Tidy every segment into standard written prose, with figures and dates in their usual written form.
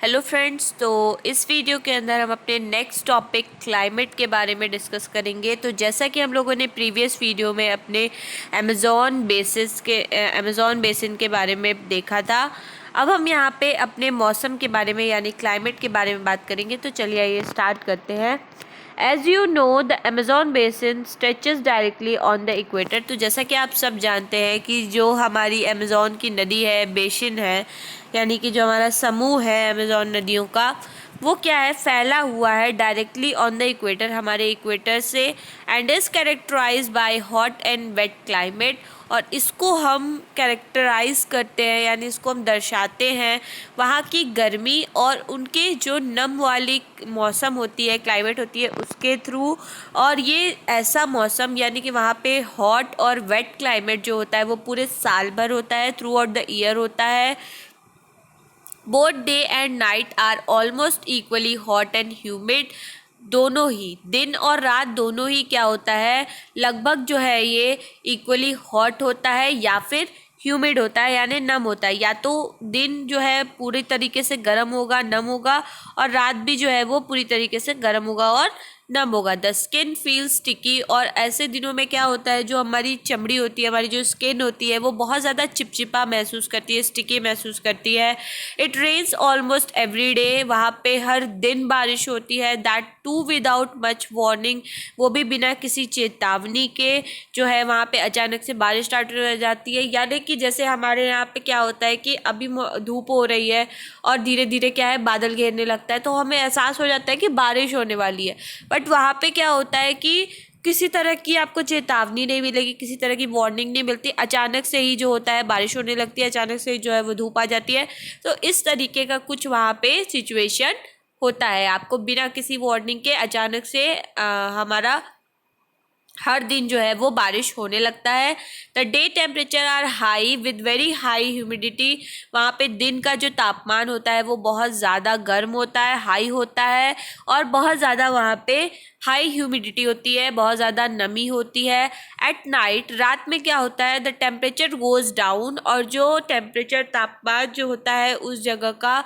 Hello friends, तो इस video के अंदर हम अपने नेक्स्ट टॉपिक क्लाइमेट के बारे में डिस्कस करेंगे। तो जैसा कि हम लोगों ने प्रीवियस वीडियो में अपने अमेज़ॉन बेसिन के बारे में देखा था, अब हम यहाँ पे अपने मौसम के बारे में यानी क्लाइमेट के बारे में बात करेंगे। तो चलिए आइए स्टार्ट करते हैं। As you know the Amazon basin stretches directly on the equator. तो जैसा कि आप सब जानते हैं कि जो हमारी अमेज़ॉन की नदी है, बेसिन है, यानी कि जो हमारा समूह है अमेज़ॉन नदियों का, वो क्या है, फैला हुआ है डायरेक्टली ऑन द इक्वेटर, हमारे इक्वेटर से, and is characterize by hot and wet climate. और इसको हम कैरेक्टराइज करते हैं यानी इसको हम दर्शाते हैं वहाँ की गर्मी और उनके जो नम वाली मौसम होती है, क्लाइमेट होती है, उसके थ्रू। और ये ऐसा मौसम यानी कि वहाँ पे हॉट और वेट क्लाइमेट जो होता है वो पूरे साल भर होता है, थ्रू आउट द ईयर होता है। Both day and night are almost equally hot and humid. दोनों ही दिन और रात दोनों ही क्या होता है, लगभग जो है ये इक्वली हॉट होता है या फिर ह्यूमिड होता है यानी नम होता है। या तो दिन जो है पूरी तरीके से गर्म होगा, नम होगा, और रात भी जो है वो पूरी तरीके से गर्म होगा और नम होगा। The skin feel sticky. और ऐसे दिनों में क्या होता है, जो हमारी चमड़ी होती है, हमारी जो स्किन होती है, वो बहुत ज़्यादा चिपचिपा महसूस करती है, स्टिकी महसूस करती है। It rains almost every day. वहाँ पे हर दिन बारिश होती है, that too without much warning. वो भी बिना किसी चेतावनी के जो है वहाँ पे अचानक से बारिश स्टार्ट हो जाती है। यानी कि जैसे हमारे यहाँ पे क्या होता है कि अभी धूप हो रही है और धीरे धीरे क्या है, बादल घेरने लगता है, तो हमें एहसास हो जाता है कि बारिश होने वाली है। बट वहाँ पे क्या होता है कि किसी तरह की आपको चेतावनी नहीं मिलेगी, किसी तरह की वार्निंग नहीं मिलती, अचानक से ही जो होता है बारिश होने लगती है, अचानक से ही जो है वो धूप आ जाती है। तो इस तरीके का कुछ वहाँ पे सिचुएशन होता है, आपको बिना किसी वार्निंग के अचानक से हमारा हर दिन जो है वो बारिश होने लगता है। The day temperature are high with very high humidity. वहाँ पे दिन का जो तापमान होता है वो बहुत ज़्यादा गर्म होता है, हाई होता है, और बहुत ज़्यादा वहाँ पे हाई ह्यूमिडिटी होती है, बहुत ज़्यादा नमी होती है। एट नाइट, रात में क्या होता है, द टेम्परेचर गोज़ डाउन। और जो टेम्परेचर तापमान जो होता है उस जगह का,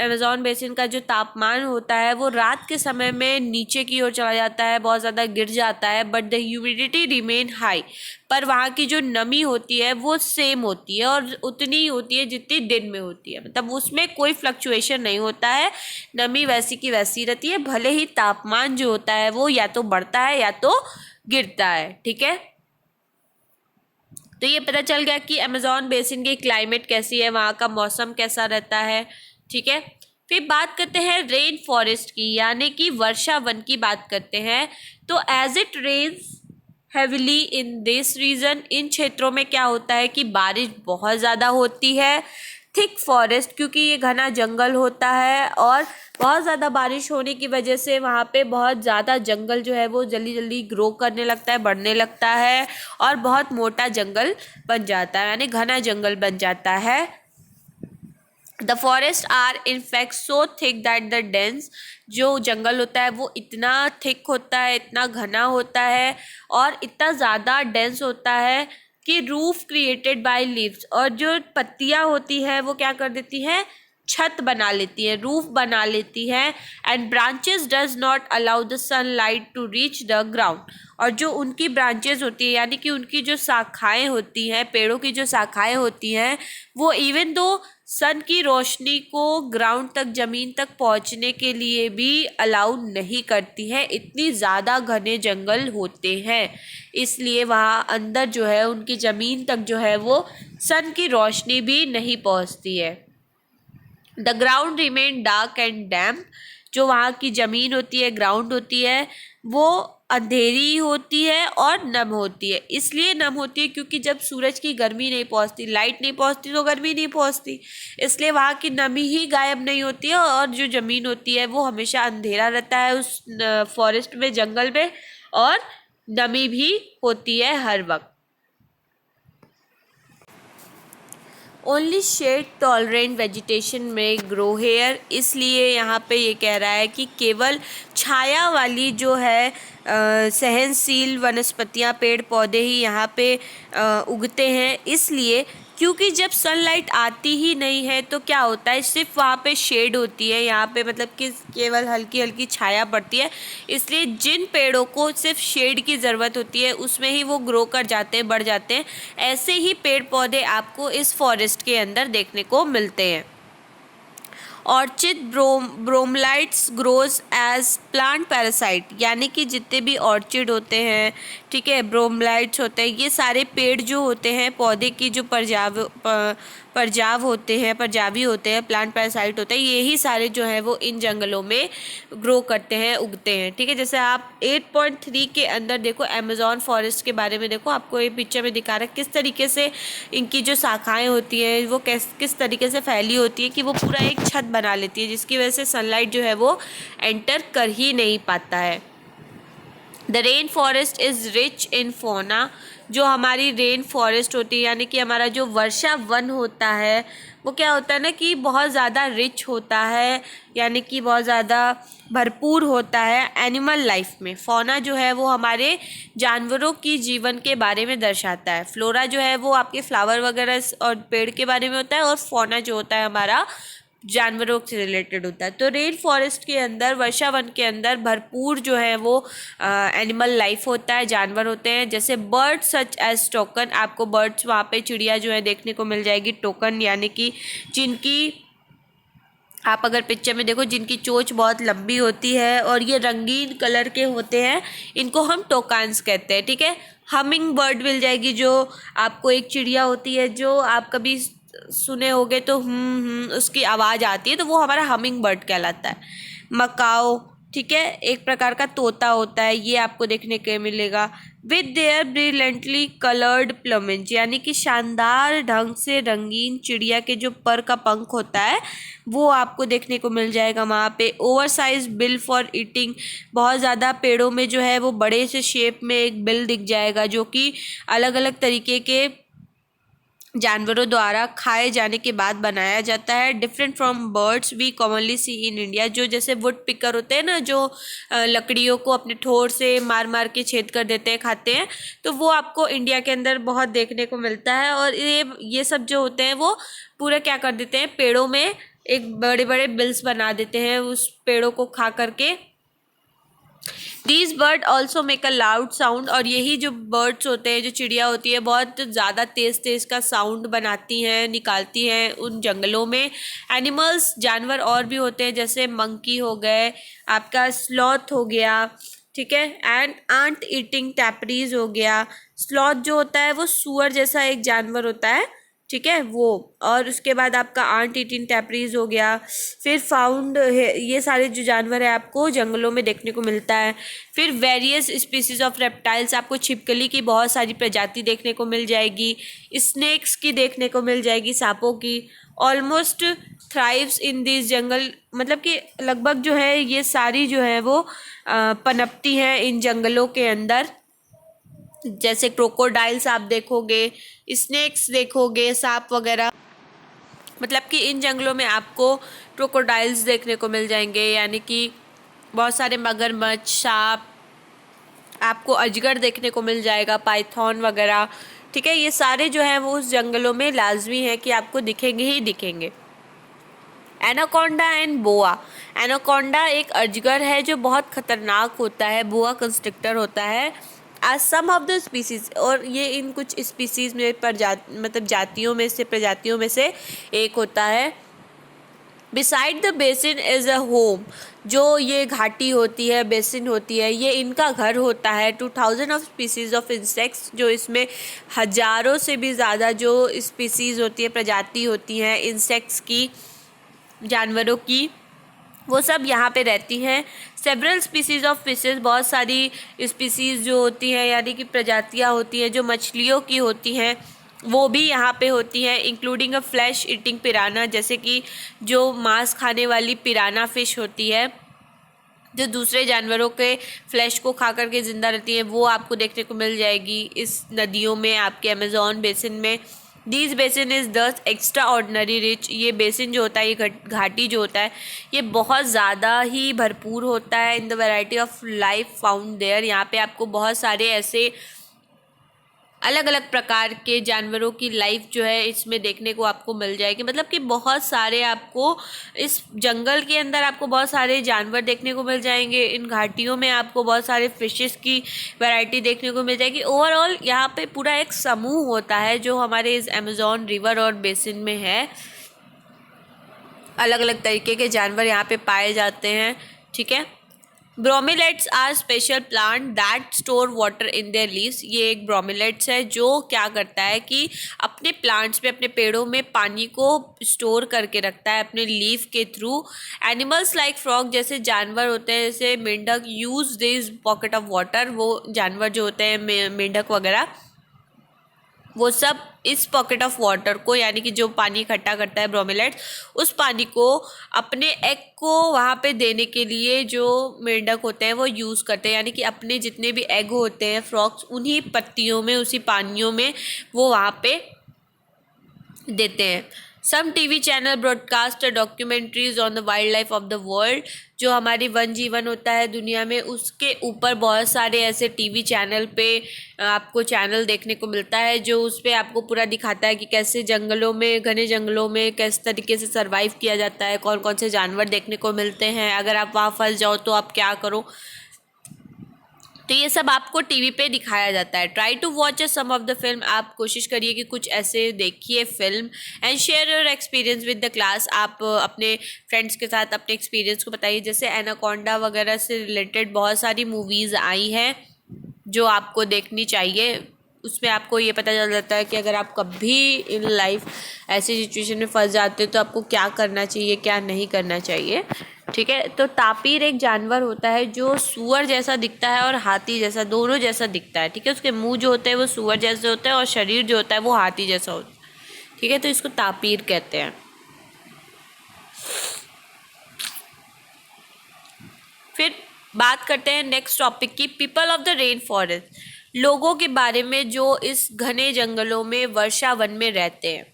अमेज़ॉन बेसिन का जो तापमान होता है वो रात के समय में नीचे की ओर चला जाता है, बहुत ज़्यादा गिर जाता है। But the humidity remain high. पर वहाँ की जो नमी होती है वो सेम होती है और उतनी ही होती है जितनी दिन में होती है, मतलब उसमें कोई फ्लक्चुएशन नहीं होता है, नमी वैसी की वैसी रहती है, भले ही तापमान जो होता है वो या तो बढ़ता है या तो गिरता है। ठीक है, तो ये पता चल गया कि अमेज़ॉन बेसिन की क्लाइमेट कैसी है, वहाँ का मौसम कैसा रहता है। ठीक है, फिर बात करते हैं रेन फॉरेस्ट की यानी कि वर्षा वन की बात करते हैं। तो as it rains heavily in this region, इन क्षेत्रों में क्या होता है कि बारिश बहुत ज़्यादा होती है। थिक फॉरेस्ट, क्योंकि ये घना जंगल होता है और बहुत ज़्यादा बारिश होने की वजह से वहाँ पे बहुत ज़्यादा जंगल जो है वो जल्दी जल्दी ग्रो करने लगता है, बढ़ने लगता है, और बहुत मोटा जंगल बन जाता है यानी घना जंगल बन जाता है। The forest are in fact so thick that the dense, जो जंगल होता है वो इतना थिक होता है, इतना घना होता है और इतना ज़्यादा डेंस होता है कि रूफ क्रिएटेड बाय लीव्स, और जो पत्तियाँ होती है वो क्या कर देती हैं, छत बना लेती है, रूफ बना लेती है। And branches does not allow the sunlight to reach the ground, और जो उनकी ब्रांचेस होती है यानी कि उनकी जो शाखाएं होती हैं, पेड़ों की जो शाखाएं होती हैं, वो इवन दो सन की रोशनी को ग्राउंड तक, ज़मीन तक पहुंचने के लिए भी अलाउ नहीं करती हैं, इतनी ज़्यादा घने जंगल होते हैं। इसलिए वहाँ अंदर जो है उनकी ज़मीन तक जो है वो सन की रोशनी भी नहीं पहुँचती है। The ground remain dark and damp, जो वहाँ की ज़मीन होती है, ग्राउंड होती है, वो अंधेरी होती है और नम होती है। इसलिए नम होती है क्योंकि जब सूरज की गर्मी नहीं पहुँचती, लाइट नहीं पहुँचती, तो गर्मी नहीं पहुँचती, इसलिए वहाँ की नमी ही गायब नहीं होती है, और जो ज़मीन होती है वो हमेशा अंधेरा रहता है उस फॉरेस्ट में, जंगल में, और नमी भी होती है हर वक्त। ओनली शेड टॉलरेंट वेजिटेशन में ग्रो हेयर, इसलिए यहाँ पे ये कह रहा है कि केवल छाया वाली जो है सहनशील वनस्पतियाँ, पेड़ पौधे ही यहाँ पे उगते हैं। इसलिए क्योंकि जब सनलाइट आती ही नहीं है तो क्या होता है, सिर्फ वहाँ पे शेड होती है, यहाँ पे मतलब कि केवल हल्की हल्की छाया पड़ती है। इसलिए जिन पेड़ों को सिर्फ शेड की ज़रूरत होती है उसमें ही वो ग्रो कर जाते हैं, बढ़ जाते हैं। ऐसे ही पेड़ पौधे आपको इस फॉरेस्ट के अंदर देखने को मिलते हैं। Orchid bromeliads grows as plant parasite, यानी कि जितने भी ऑर्चिड होते हैं, ठीक है, ब्रोमलाइट्स होते हैं, ये सारे पेड़ जो होते हैं, पौधे की जो परजावी होते हैं, प्लांट पैरासाइट होते हैं, यही सारे जो है वो इन जंगलों में ग्रो करते हैं, उगते हैं। ठीक है, जैसे आप 8.3 के अंदर देखो, अमेज़न फॉरेस्ट के बारे में देखो, आपको ये पिक्चर में दिखा रहा है किस तरीके से इनकी जो शाखाएं होती हैं वो किस तरीके से फैली होती है कि वो पूरा एक छत बना लेती है, जिसकी वजह से सनलाइट जो है वो एंटर कर ही नहीं पाता है। The rain forest is rich in फोना, जो हमारी रेन फॉरेस्ट होती है, यानी कि हमारा जो वर्षा वन होता है, वो क्या होता है ना कि बहुत ज़्यादा रिच होता है, यानी कि बहुत ज़्यादा भरपूर होता है एनिमल लाइफ में। फोना जो है वो हमारे जानवरों की जीवन के बारे में दर्शाता है। फ्लोरा जो है वो आपके फ्लावर वगैरह और पेड़ के बारे में होता है, और फोना जो होता है हमारा जानवरों से रिलेटेड होता है। तो रेन फॉरेस्ट के अंदर, वर्षा वन के अंदर भरपूर जो है वो एनिमल लाइफ होता है, जानवर होते हैं, जैसे बर्ड्स सच एज टोकन। आपको बर्ड्स वहाँ पे चिड़िया जो है देखने को मिल जाएगी, टोकन, यानी कि जिनकी आप अगर पिक्चर में देखो जिनकी चोंच बहुत लंबी होती है और ये रंगीन कलर के होते हैं, इनको हम टोकान्स कहते हैं। ठीक है, हमिंग बर्ड मिल जाएगी, जो आपको एक चिड़िया होती है जो आप कभी सुने होगे तो उसकी आवाज़ आती है, तो वो हमारा हमिंग बर्ड कहलाता है। मकाओ, ठीक है, एक प्रकार का तोता होता है, ये आपको देखने को मिलेगा। With their brilliantly coloured plumage, यानी कि शानदार ढंग से रंगीन चिड़िया के जो पर का पंख होता है वो आपको देखने को मिल जाएगा वहाँ पे। Over size bill for eating, बहुत ज़्यादा पेड़ों में जो है वो बड़े से शेप में एक बिल दिख जाएगा, जो कि अलग अलग तरीके के जानवरों द्वारा खाए जाने के बाद बनाया जाता है। Different from birds we commonly see in India, जो जैसे वुड पिकर होते हैं ना, जो लकड़ियों को अपने ठोर से मार मार के छेद कर देते हैं, खाते हैं, तो वो आपको इंडिया के अंदर बहुत देखने को मिलता है। और ये सब जो होते हैं वो पूरा क्या कर देते हैं, पेड़ों में एक बड़े बड़े बिल्स बना देते हैं उस पेड़ों को खा करके। These bird also make a loud sound, और यही जो बर्ड्स होते हैं, जो चिड़िया होती है, बहुत ज़्यादा तेज़ तेज़ का साउंड बनाती हैं, निकालती हैं उन जंगलों में। एनिमल्स, जानवर और भी होते हैं, जैसे मंकी हो गए, आपका स्लॉथ हो गया, ठीक है, एंड आंट ईटिंग टैपरीज हो गया। स्लॉथ जो होता है वो सूअर जैसा एक जानवर होता है, ठीक है वो, और उसके बाद आपका आंट ईटिंग टैपरीज हो गया। फिर फाउंड है, ये सारे जो जानवर है आपको जंगलों में देखने को मिलता है। फिर वेरियस स्पीसीज ऑफ रेप्टाइल्स, आपको छिपकली की बहुत सारी प्रजाति देखने को मिल जाएगी, स्नेक्स की देखने को मिल जाएगी, सांपों की। ऑलमोस्ट थ्राइव्स इन दिस जंगल, मतलब कि लगभग जो है ये सारी जो है वो पनपती हैं इन जंगलों के अंदर। जैसे क्रोकोडाइल्स आप देखोगे, स्नेक्स देखोगे, सांप वगैरह, मतलब कि इन जंगलों में आपको क्रोकोडाइल्स देखने को मिल जाएंगे, यानी कि बहुत सारे मगरमच्छ, सांप, आपको अजगर देखने को मिल जाएगा, पाइथन वगैरह। ठीक है, ये सारे जो है वो उस जंगलों में लाजमी है कि आपको दिखेंगे ही दिखेंगे। एनाकोंडा एंड बोआ, एनाकोंडा एक अजगर है जो बहुत खतरनाक होता है, बोआ कंस्ट्रक्टर होता है। आज सम ऑफ द स्पीसीज, और ये इन कुछ स्पीसीज में मतलब प्रजातियों में से एक होता है। Beside the basin is a home, जो ये घाटी होती है, बेसिन होती है, ये इनका घर होता है। 2000 ऑफ स्पीसीज ऑफ इंसेक्ट्स, जो इसमें हजारों से भी ज़्यादा जो स्पीसीज होती है, प्रजाति होती हैं इंसेक्ट्स की, जानवरों की, वो सब यहाँ पे रहती हैं। सेवरल स्पीसीज ऑफ फिशेस, बहुत सारी स्पीसीज जो होती हैं, यानी कि प्रजातियाँ होती हैं जो मछलियों की होती हैं, वो भी यहाँ पे होती हैं, इंक्लूडिंग अ फ्लैश ईटिंग पिराना, जैसे कि जो मांस खाने वाली पिराना फिश होती है, जो दूसरे जानवरों के फ्लैश को खा करके ज़िंदा रहती है, वो आपको देखने को मिल जाएगी इस नदियों में, आपके अमेज़न बेसिन में। दिस बेसिन इज़ दस एक्स्ट्रा ऑर्डनरी रिच, ये बेसिन जो होता है, ये घाटी जो होता है, ये बहुत ज़्यादा ही भरपूर होता है in the variety of life found there. यहाँ पे आपको बहुत सारे ऐसे अलग अलग प्रकार के जानवरों की लाइफ जो है इसमें देखने को आपको मिल जाएगी। मतलब कि बहुत सारे आपको इस जंगल के अंदर आपको बहुत सारे जानवर देखने को मिल जाएंगे। इन घाटियों में आपको बहुत सारे फिशेस की वैरायटी देखने को मिल जाएगी। ओवरऑल यहाँ पे पूरा एक समूह होता है जो हमारे इस अमेज़न रिवर और बेसिन में है। अलग अलग तरीके के जानवर यहाँ पे पाए जाते हैं। ठीक है। Bromeliads are special plant that store water in their leaves. ये एक ब्रोमिलेट्स है जो क्या करता है कि अपने प्लांट्स में, अपने पेड़ों में पानी को स्टोर करके रखता है अपने लीफ के थ्रू। एनिमल्स लाइक फ्रॉग, जैसे जानवर होते हैं जैसे मेंढक, use this pocket of water. वो जानवर जो होते हैं मेंढक वगैरह, वो सब इस पॉकेट ऑफ वाटर को, यानी कि जो पानी इकट्ठा करता है ब्रोमिलेट, उस पानी को अपने एग को वहाँ पे देने के लिए जो मेंढक होते हैं वो यूज़ करते हैं। यानी कि अपने जितने भी एग होते हैं फ्रॉक्स, उन्हीं पत्तियों में, उसी पानियों में वो वहाँ पे देते हैं। Some TV channel broadcast documentaries on the wild life of the world. जो हमारी वन जीवन होता है दुनिया में, उसके ऊपर बहुत सारे ऐसे टीवी चैनल पे आपको चैनल देखने को मिलता है जो उस पर आपको पूरा दिखाता है कि कैसे जंगलों में, घने जंगलों में किस तरीके से सर्वाइव किया जाता है, कौन कौन से जानवर देखने को मिलते हैं, अगर आप वहाँ फंस जाओ तो आप क्या करो। तो ये सब आपको टीवी पे दिखाया जाता है। Try to watch some of the film. आप कोशिश करिए कि कुछ ऐसे देखिए फिल्म। And share your experience with the class. आप अपने फ्रेंड्स के साथ अपने एक्सपीरियंस को बताइए। जैसे एनाकोंडा वगैरह से रिलेटेड बहुत सारी मूवीज़ आई हैं जो आपको देखनी चाहिए। उसमें आपको ये पता चल जाता है कि अगर आप कभी इन लाइफ ऐसी सिचुएशन में फंस जाते हो तो आपको क्या करना चाहिए, क्या नहीं करना चाहिए। ठीक है। तो तापीर एक जानवर होता है जो सूअर जैसा दिखता है और हाथी जैसा, दोनों जैसा दिखता है। ठीक है। उसके मुंह जो होते हैं वो सूअर जैसे होता है और शरीर जो होता है वो हाथी जैसा होता है। ठीक है। तो इसको तापीर कहते हैं। फिर बात करते हैं नेक्स्ट टॉपिक की, people of the rain forest. लोगों के बारे में जो इस घने जंगलों में, वर्षा वन में रहते हैं।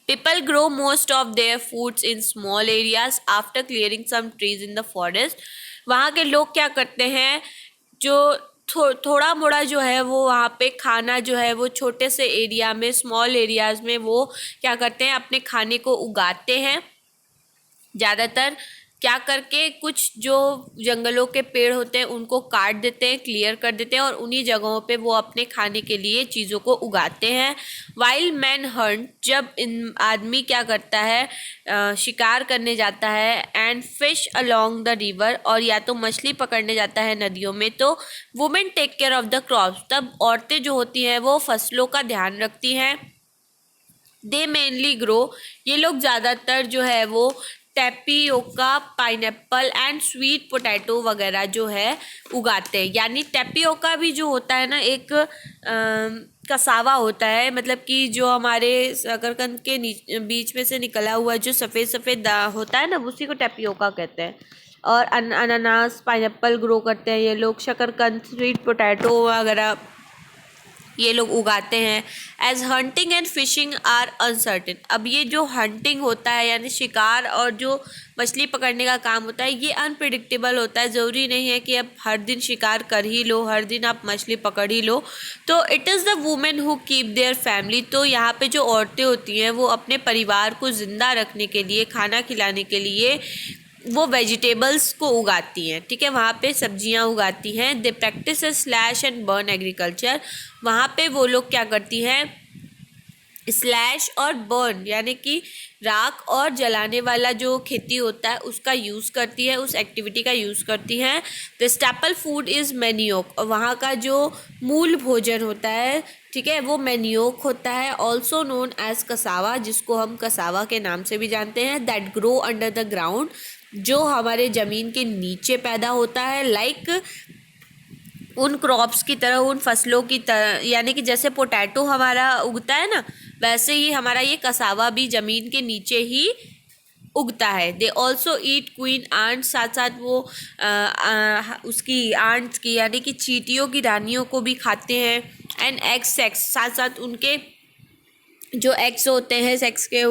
People grow most of their foods in small areas after clearing some trees in the forest. वहाँ के लोग क्या करते हैं, जो थोड़ा मोड़ा जो है वो वहाँ पे खाना जो है वो छोटे से एरिया में, स्मॉल एरियाज में वो क्या करते हैं, अपने खाने को उगाते हैं। ज़्यादातर क्या करके कुछ जो जंगलों के पेड़ होते हैं उनको काट देते हैं, क्लियर कर देते हैं और उन्हीं जगहों पे वो अपने खाने के लिए चीज़ों को उगाते हैं। वाइल्ड मैन हंट, जब इन आदमी क्या करता है, शिकार करने जाता है। And fish along the river, और या तो मछली पकड़ने जाता है नदियों में। तो women take care of the crops, तब औरतें जो होती हैं वो फसलों का ध्यान रखती हैं। दे मेनली ग्रो, ये लोग ज़्यादातर जो है वो tapioca, pineapple and sweet potato वगैरह जो है उगाते हैं। यानी टेपियोका भी जो होता है ना, एक कसावा होता है, मतलब कि जो हमारे शकरकंद के बीच में से निकला हुआ जो सफ़ेद सफ़ेद होता है ना, उसी को टेपियोका कहते हैं। और अनानास, पाइनएप्पल ग्रो करते हैं ये लोग। शकरकंद, स्वीट पोटैटो वगैरह ये लोग उगाते हैं। As hunting and fishing are uncertain, अब ये जो हंटिंग होता है यानी शिकार और जो मछली पकड़ने का काम होता है ये अनप्रिडिक्टेबल होता है। ज़रूरी नहीं है कि आप हर दिन शिकार कर ही लो, हर दिन आप मछली पकड़ ही लो। तो it is the women who keep their family, तो यहाँ पे जो औरतें होती हैं वो अपने परिवार को ज़िंदा रखने के लिए, खाना खिलाने के लिए वो वेजिटेबल्स को उगाती हैं। ठीक है। वहाँ पे सब्जियाँ उगाती हैं। They practice slash and burn agriculture, वहाँ पे वो लोग क्या करती हैं, स्लैश और बर्न यानी कि राख और जलाने वाला जो खेती होता है उसका यूज़ करती है, उस एक्टिविटी का यूज़ करती हैं। द स्टेपल फूड इज़ मैनियोक, और वहाँ का जो मूल भोजन होता है, ठीक है, वो मैनियोक होता है। ऑल्सो नोन एज कसावा, जिसको हम कसावा के नाम से भी जानते हैं। That grow under the ground, जो हमारे ज़मीन के नीचे पैदा होता है। लाइक उन क्रॉप्स की तरह, उन फसलों की तरह, यानी कि जैसे पोटैटो हमारा उगता है ना, वैसे ही हमारा ये कसावा भी ज़मीन के नीचे ही उगता है। They also eat queen ants, साथ साथ वो उसकी आंट्स की यानी कि चींटियों की रानियों को भी खाते हैं। एंड एग्स सेक्स, साथ साथ उनके जो एग्स होते हैं सेक्स के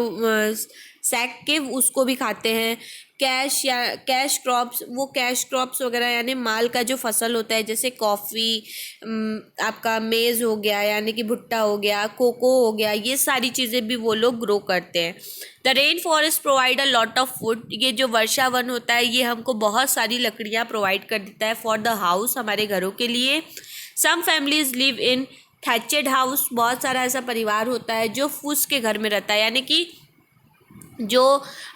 सैक के, उसको भी खाते हैं। कैश या कैश क्रॉप्स, वो कैश क्रॉप्स वगैरह यानी माल का जो फसल होता है, जैसे कॉफ़ी, आपका मेज़ हो गया यानी कि भुट्टा हो गया, कोको हो गया, ये सारी चीज़ें भी वो लोग ग्रो करते हैं। The rain forest provide a lot of food, ये जो वर्षा वन होता है ये हमको बहुत सारी लकड़ियाँ प्रोवाइड कर देता है फॉर द हाउस, हमारे घरों के लिए। Some families live in thatched house, बहुत सारा ऐसा परिवार होता है जो फूस के घर में रहता है, यानी कि जो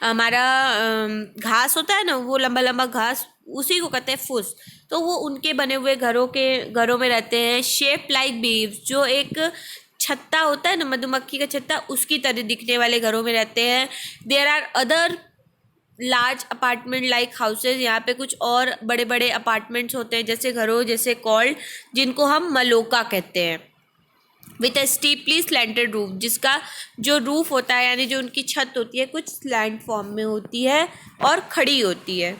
हमारा घास होता है ना, वो लंबा लंबा घास, उसी को कहते हैं फूस। तो वो उनके बने हुए घरों में रहते हैं। शेप लाइक बीव्स, जो एक छत्ता होता है ना, मधुमक्खी का छत्ता, उसकी तरह दिखने वाले घरों में रहते हैं। There are other large apartment like houses, यहाँ पे कुछ और बड़े बड़े अपार्टमेंट्स होते हैं जैसे घरों जैसे कॉल्ड, जिनको हम मलोका कहते हैं। With a steeply slanted roof, जिसका जो रूफ होता है यानी जो उनकी छत होती है कुछ स्लैंट फॉर्म में होती है और खड़ी होती है।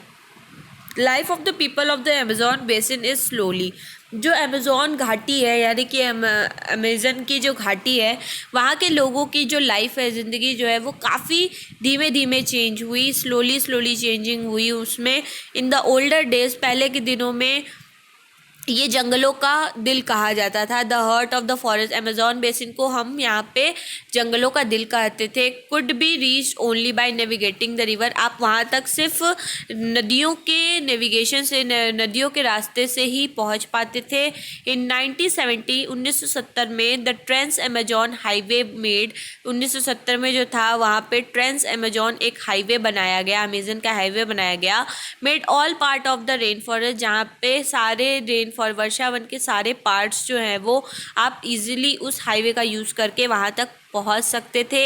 Life of the people of the Amazon basin is slowly, जो अमेजोन घाटी है यानी कि अमेजन की जो घाटी है, वहाँ के लोगों की जो लाइफ है, ज़िंदगी जो है वो काफ़ी धीमे धीमे चेंज हुई, स्लोली स्लोली चेंजिंग हुई उसमें। इन द ओल्डर डेज, पहले के दिनों में ये जंगलों का दिल कहा जाता था। The heart of the forest, Amazon basin को हम यहाँ पे जंगलों का दिल कहते थे। Could be reach only by navigating the river, आप वहाँ तक सिर्फ नदियों के नेविगेशन से, नदियों के रास्ते से ही पहुँच पाते थे। इन 1970 में the trans Amazon highway made, 1970 में जो था वहाँ पे ट्रांस अमेजोन एक हाईवे बनाया गया, अमेजन का हाईवे बनाया गया। Made all part of the rain forest, जहाँ पे सारे रेन फॉर वर्षा वन के सारे पार्ट्स जो हैं वो आप इजीली उस हाईवे का यूज़ करके वहाँ तक पहुँच सकते थे।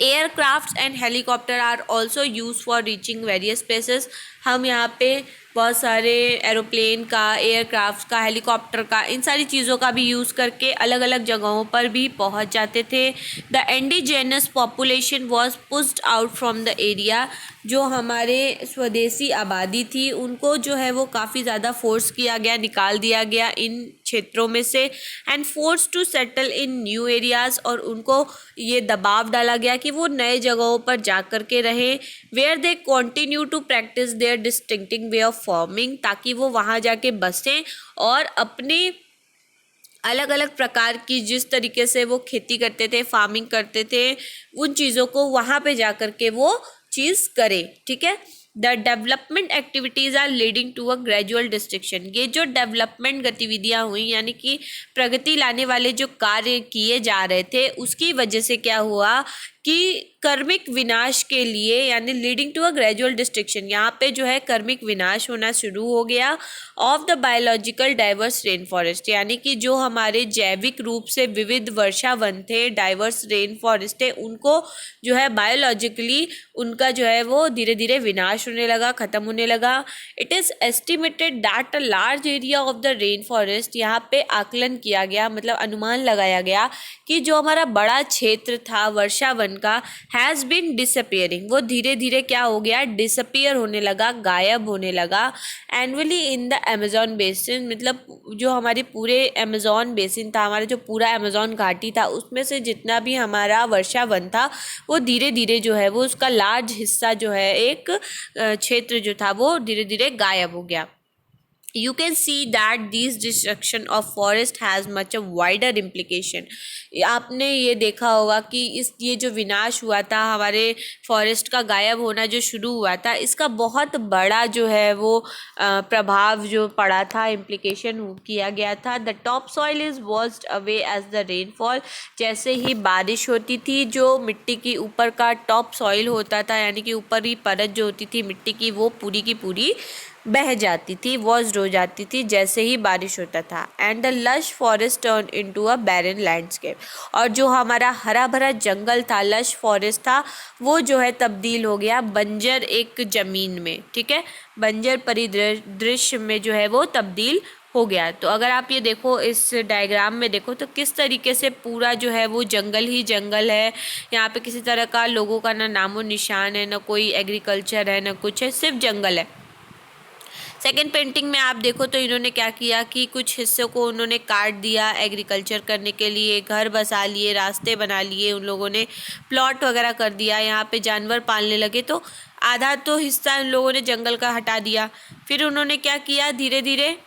Aircraft and helicopter are also use for reaching various places, हम यहाँ पे बहुत सारे एरोप्लेन का, एयरक्राफ्ट का, हेलीकॉप्टर का, इन सारी चीज़ों का भी यूज़ करके अलग अलग जगहों पर भी पहुँच जाते थे। The indigenous population was pushed out from the area, जो हमारे स्वदेशी आबादी थी उनको जो है वो काफ़ी ज़्यादा फोर्स किया गया, निकाल दिया गया इन क्षेत्रों में से। And force to settle in new areas, और उनको ये दबाव डाला गया कि वो नए जगहों पर जा कर के रहें। Where they continue to practice their distinctive way of farming, ताकि वो वहाँ जाके बसें और अपने अलग अलग प्रकार की जिस तरीके से वो खेती करते थे, फार्मिंग करते थे, उन चीज़ों को वहाँ पे जा कर के वो चीज़ करे। ठीक है। The development activities are leading to a gradual destruction, ये जो डेवलपमेंट गतिविधियाँ हुई यानी कि प्रगति लाने वाले जो कार्य किए जा रहे थे, उसकी वजह से क्या हुआ कि कर्मिक विनाश के लिए, यानी leading to a gradual destruction, यहाँ पे जो है कर्मिक विनाश होना शुरू हो गया of the biological diverse rain forest, यानी कि जो हमारे जैविक रूप से विविध वर्षा वन थे, डाइवर्स रेन फॉरेस्ट थे, उनको जो है बायोलॉजिकली उनका जो है वो धीरे धीरे विनाश होने लगा, ख़त्म होने लगा। It is estimated that a large area of the rain forest, यहाँ पे आकलन किया गया, मतलब अनुमान लगाया गया कि जो हमारा बड़ा क्षेत्र था वर्षा वन का, हैज़ बिन डिसअपियरिंग, वो धीरे धीरे क्या हो गया, डिसअपियर होने लगा, गायब होने लगा। Annually in the Amazon basin, मतलब जो हमारे पूरे अमेजोन बेसिन था, हमारा जो पूरा अमेजोन घाटी था, उसमें से जितना भी हमारा वर्षा वन था वो धीरे धीरे जो है वो उसका लार्ज हिस्सा जो है, एक क्षेत्र जो था वो धीरे धीरे गायब हो गया। You can see that this destruction of forest has much a wider implication, आपने ये देखा होगा कि ये जो विनाश हुआ था, हमारे फॉरेस्ट का गायब होना जो शुरू हुआ था, इसका बहुत बड़ा जो है वो प्रभाव जो पड़ा था, इम्प्लीकेशन किया गया था। The top soil is washed away as the rainfall, जैसे ही बारिश होती थी, जो मिट्टी की ऊपर का टॉप सॉइल होता था, यानी कि ऊपर ही परत जो होती थी मिट्टी की, वो पूरी की पूरी बह जाती थी, वॉश्ड हो जाती थी जैसे ही बारिश होता था। And the lush forest turn into a barren landscape, और जो हमारा हरा भरा जंगल था, लश फॉरेस्ट था, वो जो है तब्दील हो गया बंजर एक ज़मीन में। ठीक है, बंजर परिदृश्य में जो है वो तब्दील हो गया। तो अगर आप ये देखो, इस डायग्राम में देखो तो किस तरीके से पूरा जो है वो जंगल ही जंगल है, यहाँ पे किसी तरह का लोगों का ना नामो निशान है, ना कोई एग्रीकल्चर है, ना कुछ है, सिर्फ जंगल है। सेकेंड पेंटिंग में आप देखो तो इन्होंने क्या किया कि कुछ हिस्सों को उन्होंने काट दिया एग्रीकल्चर करने के लिए, घर बसा लिए, रास्ते बना लिए, उन लोगों ने प्लॉट वगैरह कर दिया, यहाँ पे जानवर पालने लगे। तो आधा तो हिस्सा उन लोगों ने जंगल का हटा दिया। फिर उन्होंने क्या किया, धीरे धीरे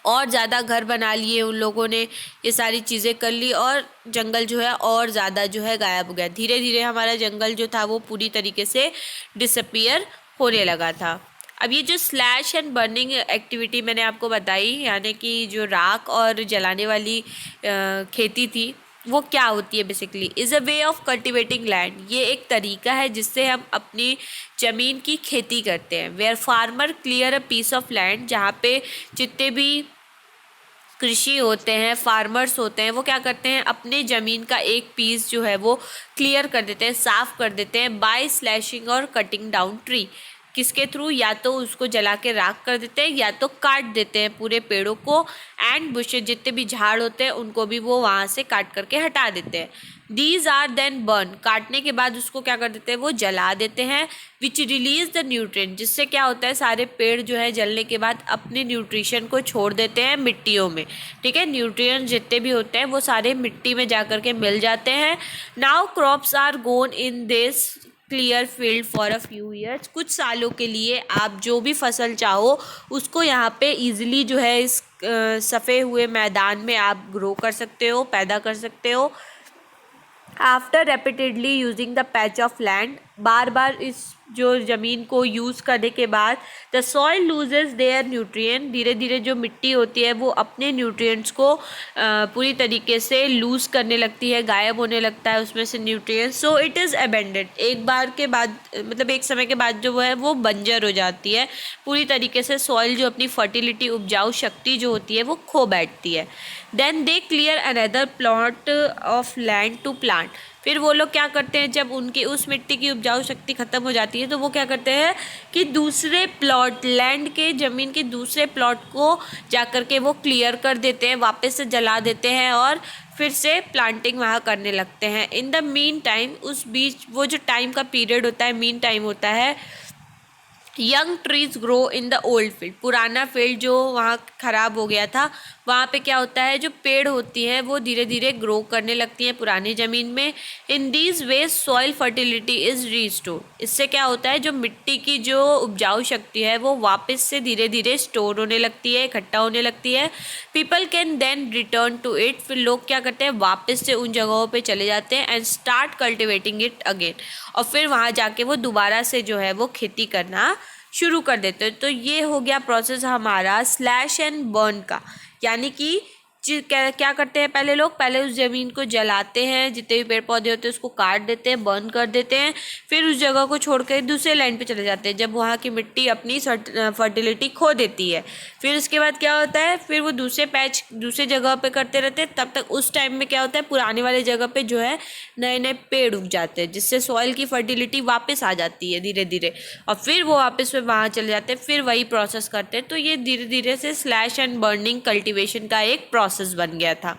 और ज़्यादा घर बना लिए उन लोगों ने, ये सारी चीज़ें कर ली और जंगल जो है और ज़्यादा जो है गायब हो गया। धीरे धीरे हमारा जंगल जो था वो पूरी तरीके से डिसअपीयर होने लगा था। अब ये जो स्लैश एंड बर्निंग एक्टिविटी मैंने आपको बताई, यानी कि जो राख और जलाने वाली खेती थी, वो क्या होती है basically, is a way of cultivating land. ये एक तरीका है जिससे हम अपनी ज़मीन की खेती करते हैं। Where farmer clear a piece of land, जहाँ पे जितने भी कृषि होते हैं, फार्मर्स होते हैं, वो क्या करते हैं, अपने ज़मीन का एक पीस जो है वो क्लियर कर देते हैं, साफ़ कर देते हैं, बाय स्लैशिंग और कटिंग डाउन ट्री। किसके थ्रू, या तो उसको जला के राख कर देते हैं या तो काट देते हैं पूरे पेड़ों को, एंड बुशेस जितने भी झाड़ होते हैं उनको भी वो वहाँ से काट करके हटा देते हैं। दीज आर देन बर्न, काटने के बाद उसको क्या कर देते हैं, वो जला देते हैं, विच रिलीज द न्यूट्रिएंट, जिससे क्या होता है, सारे पेड़ जो है जलने के बाद अपने न्यूट्रिशन को छोड़ देते हैं मिट्टियों में। ठीक है, न्यूट्रिएंट जितने भी होते हैं वो सारे मिट्टी में जा करके मिल जाते हैं। Now crops are gone in this clear field for a few years, कुछ सालों के लिए आप जो भी फसल चाहो उसको यहाँ पे इजीली जो है इस सफ़े हुए मैदान में आप ग्रो कर सकते हो, पैदा कर सकते हो। After repeatedly using the patch of land, बार बार इस जो ज़मीन को यूज़ करने के बाद, the soil loses their nutrient, धीरे धीरे जो मिट्टी होती है वो अपने न्यूट्रिएंट्स को पूरी तरीके से लूज़ करने लगती है, गायब होने लगता है उसमें से nutrients. So it is abundant, एक बार के बाद मतलब एक समय के बाद जो है वो बंजर हो जाती है पूरी तरीके से, सॉइल जो अपनी फर्टिलिटी, उपजाऊ शक्ति जो होती है वो खो बैठती है। Then they clear another plot of land to plant, फिर वो लोग क्या करते हैं, जब उनकी उस मिट्टी की उपजाऊ शक्ति ख़त्म हो जाती है तो वो क्या करते हैं कि दूसरे प्लॉट, लैंड के, ज़मीन के दूसरे प्लॉट को जा कर के वो क्लियर कर देते हैं, वापस से जला देते हैं और फिर से प्लांटिंग वहाँ करने लगते हैं। इन द मीन टाइम, उस बीच वो जो टाइम का पीरियड होता है, मीन टाइम होता है, young trees grow in the old field, पुराना फील्ड जो वहाँ ख़राब हो गया था वहाँ पे क्या होता है, जो पेड़ होती है वो धीरे धीरे ग्रो करने लगती हैं पुरानी ज़मीन में। In these veg soil fertility is restore, इससे क्या होता है, जो मिट्टी की जो उपजाऊ शक्ति है वो वापस से धीरे धीरे स्टोर होने लगती है, इकट्ठा होने लगती है। People can then return to it, फिर लोग क्या करते हैं, वापस से उन जगहों पे चले जाते हैं and start cultivating it again, और फिर वहाँ जाके वो दोबारा से जो है वो खेती करना शुरू कर देते हैं। तो ये हो गया प्रोसेस हमारा स्लैश एंड बर्न का, यानी कि क्या करते हैं, पहले लोग पहले उस ज़मीन को जलाते हैं, जितने भी पेड़ पौधे होते हैं उसको काट देते हैं, बर्न कर देते हैं, फिर उस जगह को छोड़ कर दूसरे लैंड पे चले जाते हैं जब वहाँ की मिट्टी अपनी फर्टिलिटी खो देती है। फिर उसके बाद क्या होता है, फिर वो दूसरे पैच दूसरे जगह पे करते रहते हैं, तब तक उस टाइम में क्या होता है, पुराने वाले जगह पे जो है नए नए पेड़ उग जाते हैं, जिससे सॉइल की फर्टिलिटी वापस आ जाती है धीरे धीरे, और फिर वो वापस वहाँ चले जाते हैं, फिर वही प्रोसेस करते हैं। तो ये धीरे धीरे से स्लैश एंड बर्निंग कल्टिवेशन का एक प्रोसेस बन गया था।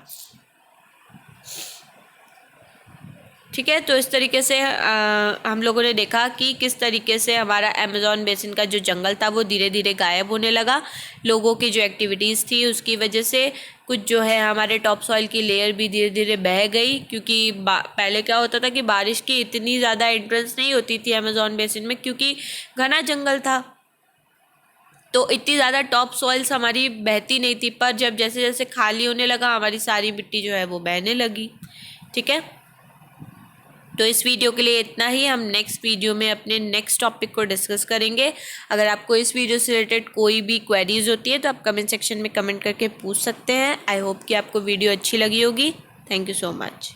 ठीक है, तो इस तरीके से हम लोगों ने देखा कि किस तरीके से हमारा अमेज़न बेसिन का जो जंगल था वो धीरे धीरे गायब होने लगा, लोगों की जो एक्टिविटीज़ थी उसकी वजह से। कुछ जो है हमारे टॉप सॉइल की लेयर भी धीरे धीरे बह गई, क्योंकि पहले क्या होता था कि बारिश की इतनी ज़्यादा एंट्रेंस नहीं होती थी अमेज़न बेसिन में, क्योंकि घना जंगल था, तो इतनी ज़्यादा टॉप सॉइल्स हमारी बहती नहीं थी। पर जब जैसे जैसे खाली होने लगा, हमारी सारी मिट्टी जो है वो बहने लगी। ठीक है, तो इस वीडियो के लिए इतना ही। हम नेक्स्ट वीडियो में अपने नेक्स्ट टॉपिक को डिस्कस करेंगे। अगर आपको इस वीडियो से रिलेटेड कोई भी क्वेरीज होती है तो आप कमेंट सेक्शन में कमेंट करके पूछ सकते हैं। आई होप कि आपको वीडियो अच्छी लगी होगी। Thank you so much.